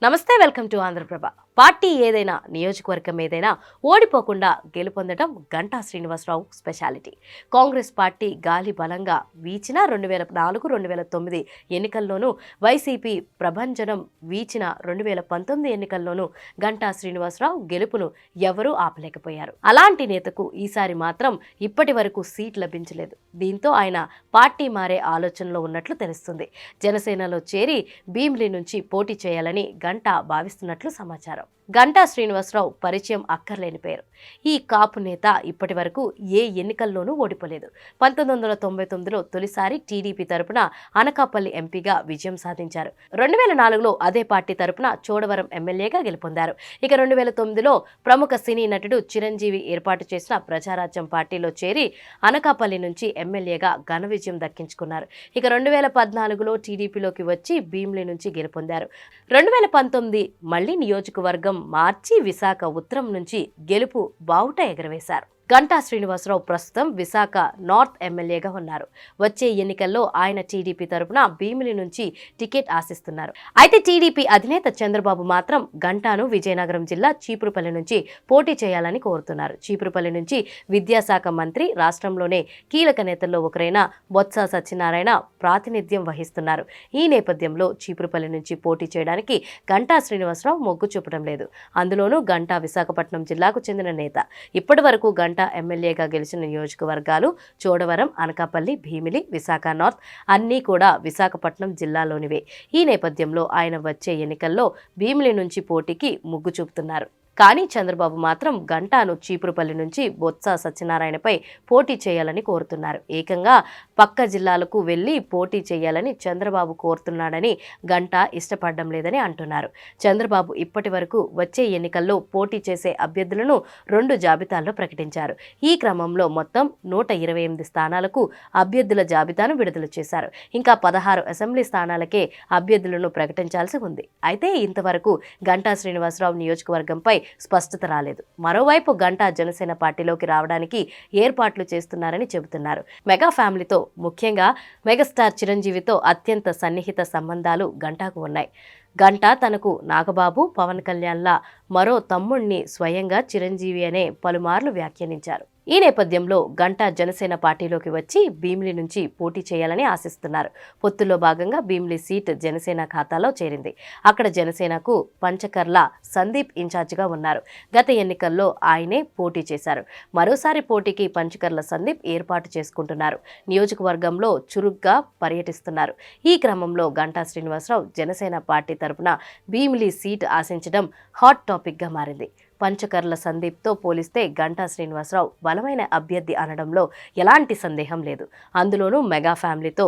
నమస్తే, welcome to Andhraprabha. Party ఏదైనా, నియోజకవర్గం ఏదైనా ఓడిపోకుండా గెలుపొందడం గంటా శ్రీనివాసరావు స్పెషాలిటీ. కాంగ్రెస్ పార్టీ గాలి బలంగా వీచిన 2004-2009 ఎన్నికల్లోనూ, వైసీపీ ప్రభంజనం వీచిన 2019 ఎన్నికల్లోనూ గంటా శ్రీనివాసరావు గెలుపును ఎవరూ ఆపలేకపోయారు. అలాంటి నేతకు ఈసారి మాత్రం ఇప్పటి వరకు సీట్ లభించలేదు. దీంతో ఆయన పార్టీ మారే ఆలోచనలో ఉన్నట్లు తెలుస్తుంది. జనసేనలో చేరి భీమిలి నుంచి పోటీ చేయాలని గంటా భావిస్తున్నట్లు సమాచారం. గంటా శ్రీనివాసరావు పరిచయం అక్కర్లేని పేరు. ఈ కాపు నేత ఇప్పటి వరకు ఏ ఎన్నికల్లోనూ ఓడిపోలేదు. 1999లో తొలిసారి టీడీపీ తరపున అనకాపల్లి ఎంపీగా విజయం సాధించారు. 2004లో అదే పార్టీ తరపున చోడవరం ఎమ్మెల్యేగా గెలుపొందారు. ఇక 2009లో ప్రముఖ సినీ నటుడు చిరంజీవి ఏర్పాటు చేసిన ప్రజారాజ్యం పార్టీలో చేరి అనకాపల్లి నుంచి ఎమ్మెల్యేగా ఘన విజయం దక్కించుకున్నారు. ఇక 2014లో టీడీపీలోకి వచ్చి భీమిలి నుంచి గెలుపొందారు. 2019 మళ్లీ నియోజకవర్గం మార్చి విశాఖ ఉత్తరం నుంచి గెలుపు బావుట ఎగరవేశారు. గంటా శ్రీనివాసరావు ప్రస్తుతం విశాఖ నార్త్ ఎమ్మెల్యేగా ఉన్నారు. వచ్చే ఎన్నికల్లో ఆయన టీడీపీ తరపున భీమిలి నుంచి టికెట్ ఆశిస్తున్నారు. అయితే టీడీపీ అధినేత చంద్రబాబు మాత్రం గంటాను విజయనగరం జిల్లా చీపురుపల్లి నుంచి పోటీ చేయాలని కోరుతున్నారు. చీపురుపల్లి నుంచి విద్యాశాఖ మంత్రి, రాష్ట్రంలోనే కీలక నేతల్లో ఒకరైన బొత్స సత్యనారాయణ ప్రాతినిధ్యం వహిస్తున్నారు. ఈ నేపథ్యంలో చీపురుపల్లి నుంచి పోటీ చేయడానికి గంటా శ్రీనివాసరావు మొగ్గు చూపడం లేదు. అందులోనూ గంటా విశాఖపట్నం జిల్లాకు చెందిన నేత. ఇప్పటి వరకు గంటా ఎమ్మెల్యేగా గెలిచిన నియోజకవర్గాలు చోడవరం, అనకాపల్లి, భీమిలి, విశాఖ నార్త్ అన్నీ కూడా విశాఖపట్నం జిల్లాలోనివే. ఈ నేపథ్యంలో ఆయన వచ్చే ఎన్నికల్లో భీమిలి నుంచి పోటీకి మొగ్గు చూపుతున్నారు. కానీ చంద్రబాబు మాత్రం గంటాను చీపురుపల్లి నుంచి బొత్స సత్యనారాయణపై పోటీ చేయాలని కోరుతున్నారు. ఏకంగా పక్క జిల్లాలకు వెళ్లి పోటీ చేయాలని చంద్రబాబు కోరుతున్నాడని గంటా ఇష్టపడడం లేదని అంటున్నారు. చంద్రబాబు ఇప్పటి వరకు వచ్చే ఎన్నికల్లో పోటీ చేసే అభ్యర్థులను 2 జాబితాల్లో ప్రకటించారు. ఈ క్రమంలో మొత్తం 128 స్థానాలకు అభ్యర్థుల జాబితాను విడుదల చేశారు. ఇంకా 16 అసెంబ్లీ స్థానాలకే అభ్యర్థులను ప్రకటించాల్సి ఉంది. అయితే ఇంతవరకు గంటా శ్రీనివాసరావు నియోజకవర్గంపై స్పష్టత రాలేదు. మరోవైపు గంటా జనసేన పార్టీలోకి రావడానికి ఏర్పాట్లు చేస్తున్నారని చెబుతున్నారు. మెగా ఫ్యామిలీతో, ముఖ్యంగా మెగాస్టార్ చిరంజీవితో అత్యంత సన్నిహిత సంబంధాలు గంటాకు ఉన్నాయి. గంటా తనకు నాగబాబు, పవన్ కళ్యాణ్ల మరో తమ్ముణ్ణి స్వయంగా చిరంజీవి అనే పలుమార్లు వ్యాఖ్యానించారు. ఈ నేపథ్యంలో గంటా జనసేన పార్టీలోకి వచ్చి భీమిలి నుంచి పోటీ చేయాలని ఆశిస్తున్నారు. పొత్తులో భాగంగా భీమిలి సీట్ జనసేన ఖాతాలో చేరింది. అక్కడ జనసేనకు పంచకర్ల సందీప్ ఇన్ఛార్జిగా ఉన్నారు. గత ఎన్నికల్లో ఆయనే పోటీ చేశారు. మరోసారి పోటీకి పంచకర్ల సందీప్ ఏర్పాటు చేసుకుంటున్నారు. నియోజకవర్గంలో చురుగ్గా పర్యటిస్తున్నారు. ఈ క్రమంలో గంటా శ్రీనివాసరావు జనసేన పార్టీ తరపున భీమిలి సీట్ ఆశించడం హాట్ టాపిక్గా మారింది. పంచకర్ల సందీప్తో పోలిస్తే గంటా శ్రీనివాసరావు బలమైన అభ్యర్థి అనడంలో ఎలాంటి సందేహం లేదు. అందులోనూ మెగా ఫ్యామిలీతో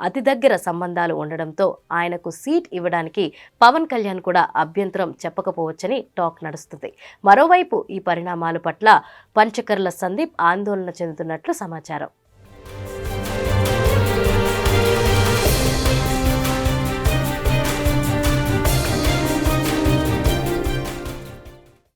అతి దగ్గర సంబంధాలు ఉండడంతో ఆయనకు సీట్ ఇవ్వడానికి పవన్ కళ్యాణ్ కూడా అభ్యంతరం చెప్పకపోవచ్చని టాక్ నడుస్తుంది. మరోవైపు ఈ పరిణామాల పట్ల పంచకర్ల సందీప్ ఆందోళన చెందుతున్నట్లు సమాచారం.